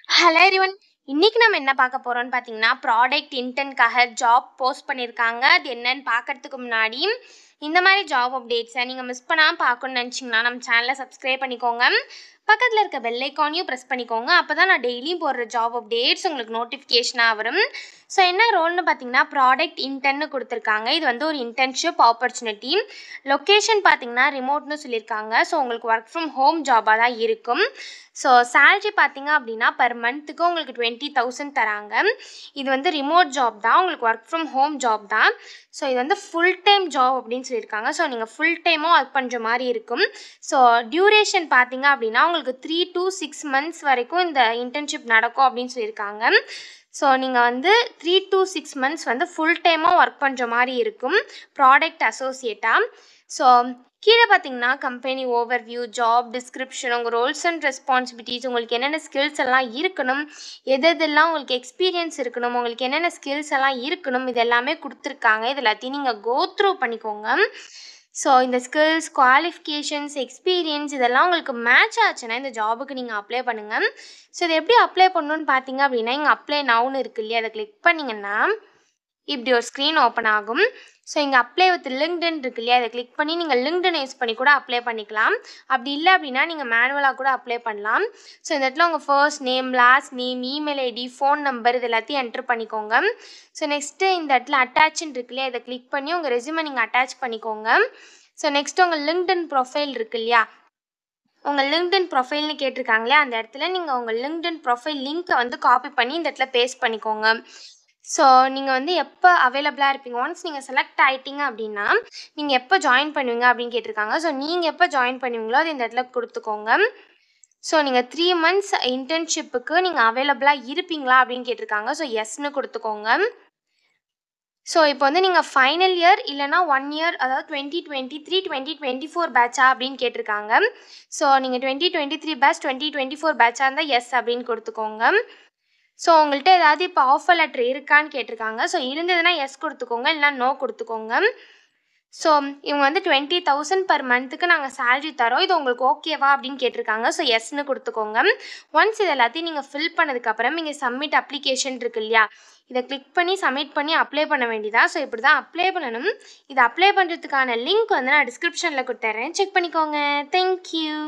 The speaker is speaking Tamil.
Hello everyone. இன்னைக்கு நம்ம என்ன பார்க்க போறோம்னு பார்த்தீங்கன்னா, ப்ராடக்ட் இன்டர்ன்க்காக ஜாப் போஸ்ட் பண்ணியிருக்காங்க. அது என்னன்னு பார்க்கறதுக்கு முன்னாடி, இந்த மாதிரி ஜாப் அப்டேட்ஸை நீங்கள் மிஸ் பண்ணாமல் பார்க்கணும்னு நினச்சிங்கன்னா, நம்ம சேனலை சப்ஸ்கிரைப் பண்ணிக்கோங்க. பக்கத்தில் இருக்க பெல் ஐக்கானையும் ப்ரெஸ் பண்ணிக்கோங்க. அப்போ தான் நான் டெய்லியும் போடுற ஜாப் அப்டேட்ஸ் உங்களுக்கு நோட்டிஃபிகேஷனாக வரும். ஸோ என்ன ரோல்னு பார்த்தீங்கன்னா, ப்ராடக்ட் இன்டர்ன்னு கொடுத்துருக்காங்க. இது வந்து ஒரு இன்டர்ன்ஷிப் ஆப்பர்ச்சுனிட்டி. லொக்கேஷன் பார்த்தீங்கன்னா ரிமோட்னு சொல்லியிருக்காங்க. ஸோ உங்களுக்கு ஒர்க் ஃப்ரம் ஹோம் ஜாபாக தான் இருக்கும். ஸோ சேல்ரி பார்த்தீங்க அப்படின்னா பர் மந்த்துக்கு உங்களுக்கு 20,000 தராங்க. இது வந்து ரிமோட் ஜாப் தான், உங்களுக்கு ஒர்க் ஃப்ரம் ஹோம் ஜாப் தான். ஸோ இது வந்து ஃபுல் டைம் ஜாப் அப்படின்னு சொல்லியிருக்காங்க. ஸோ நீங்கள் ஃபுல் டைமாக ஒர்க் பண்ணுற மாதிரி இருக்கும். ஸோ டியூரேஷன் பார்த்தீங்க அப்படின்னா உங்களுக்கு 3 to 6 months வரைக்கும் இந்த இன்டர்ன்ஷிப் நடக்கும் அப்படின்னு சொல்லியிருக்காங்க. ஸோ நீங்கள் வந்து 3 to 6 months வந்து ஃபுல் டைமாக ஒர்க் பண்ணுற மாதிரி இருக்கும் ப்ராடக்ட் அசோசியேட்டாக. ஸோ கீழே பார்த்தீங்கன்னா கம்பெனி ஓவர்வியூ, ஜாப் டிஸ்கிரிப்ஷன், உங்கள் ரோல்ஸ் அண்ட் ரெஸ்பான்சிபிலிட்டிஸ், உங்களுக்கு என்னென்ன ஸ்கில்ஸ் எல்லாம் இருக்கணும், எதெல்லாம் உங்களுக்கு எக்ஸ்பீரியன்ஸ் இருக்கணும், உங்களுக்கு என்னென்ன ஸ்கில்ஸ் எல்லாம் இருக்கணும், இது எல்லாமே கொடுத்துருக்காங்க. இது எல்லாத்தையும் நீங்கள் கோ த்ரூ பண்ணிக்கோங்க. ஸோ இந்த ஸ்கில்ஸ், குவாலிஃபிகேஷன்ஸ், எக்ஸ்பீரியன்ஸ் இதெல்லாம் உங்களுக்கு மேட்ச் ஆச்சுன்னா இந்த ஜாபுக்கு நீங்கள் அப்ளை பண்ணுங்கள். ஸோ இதை எப்படி அப்ளை பண்ணணுன்னு பார்த்தீங்க அப்படின்னா, இங்கே அப்ளை நவுன்னு இருக்கு இல்லையா, அதை கிளிக் பண்ணிங்கன்னா இப்படி ஒரு ஸ்க்ரீன் ஓப்பன் ஆகும். ஸோ இங்கே அப்ளை வித் லிங்க்டின் இருக்கு இல்லையா, அதை கிளிக் பண்ணி நீங்கள் லிங்க்டின் யூஸ் பண்ணி கூட அப்ளை பண்ணிக்கலாம். அப்படி இல்லை அப்படின்னா நீங்கள் மேனுவலாக கூட அப்ளை பண்ணலாம். ஸோ இந்த இடத்துல உங்கள் first name, last name, email ID, phone number இது எல்லாத்தையும் என்ட்ரு பண்ணிக்கோங்க. ஸோ நெக்ஸ்ட்டு இந்த இடத்துல அட்டாச்சுன்னு இருக்கு இல்லையா, இதை கிளிக் பண்ணி உங்கள் ரெஸ்யூமை நீங்கள் அட்டாச் பண்ணிக்கோங்க. ஸோ நெக்ஸ்ட்டு உங்கள் லிங்க்டின் ப்ரொஃபைல் இருக்கு இல்லையா, உங்கள் லிங்க்டின் ப்ரொஃபைல்னு கேட்டிருக்காங்களே அந்த இடத்துல நீங்கள் உங்கள் லிங்க்டின் ப்ரொஃபைல் லிங்க்கை வந்து காப்பி பண்ணி இந்த இடத்துல பேஸ்ட் பண்ணிக்கோங்க. ஸோ நீங்கள் வந்து எப்போ அவைலபிளாக இருப்பீங்க, ஒன்ஸ் நீங்கள் செலக்ட் ஆகிட்டீங்க அப்படின்னா நீங்கள் எப்போ ஜாயின் பண்ணுவீங்க அப்படின்னு கேட்டிருக்காங்க. ஸோ நீங்கள் எப்போ ஜாயின் பண்ணுவீங்களோ அது இந்த இடத்துல கொடுத்துக்கோங்க. ஸோ நீங்கள் 3 months இன்டர்ன்ஷிப்புக்கு நீங்கள் அவைலபிளாக இருப்பீங்களா அப்படின்னு கேட்டிருக்காங்க. ஸோ எஸ்ன்னு கொடுத்துக்கோங்க. ஸோ இப்போ வந்து நீங்கள் ஃபைனல் இயர் இல்லைனா 1 year, அதாவது 2023 2024 பேட்சா அப்படின்னு கேட்டிருக்காங்க. ஸோ நீங்கள் 2023 பேட்ச் 2024 பேட்சாக இருந்தால் எஸ் அப்படின்னு கொடுத்துக்கோங்க. ஸோ உங்கள்கிட்ட ஏதாவது இப்போ ஆஃபர் லெட்டர் இருக்கான்னு கேட்டிருக்காங்க. ஸோ இருந்ததுன்னா எஸ் கொடுத்துக்கோங்க, இல்லைனா நோ கொடுத்துக்கோங்க. ஸோ இவங்க வந்து 20,000 பர் மந்த்துக்கு நாங்கள் சேலரி தரோம், இது உங்களுக்கு ஓகேவா அப்படின்னு கேட்டிருக்காங்க. ஸோ எஸ்ன்னு கொடுத்துக்கோங்க. ஒன்ஸ் இது எல்லாத்தையும் நீங்கள் ஃபில் பண்ணதுக்கப்புறம் இங்கே சப்மிட் அப்ளிகேஷன் இருக்கு இல்லையா, இதை கிளிக் பண்ணி சப்மிட் பண்ணி அப்ளை பண்ண வேண்டியதா. ஸோ இப்படி தான் அப்ளை பண்ணணும். இதை அப்ளை பண்ணுறதுக்கான லிங்க் வந்து நான் டிஸ்கிரிப்ஷனில் கொடுத்துட்றேன், செக் பண்ணிக்கோங்க. தேங்க்யூ.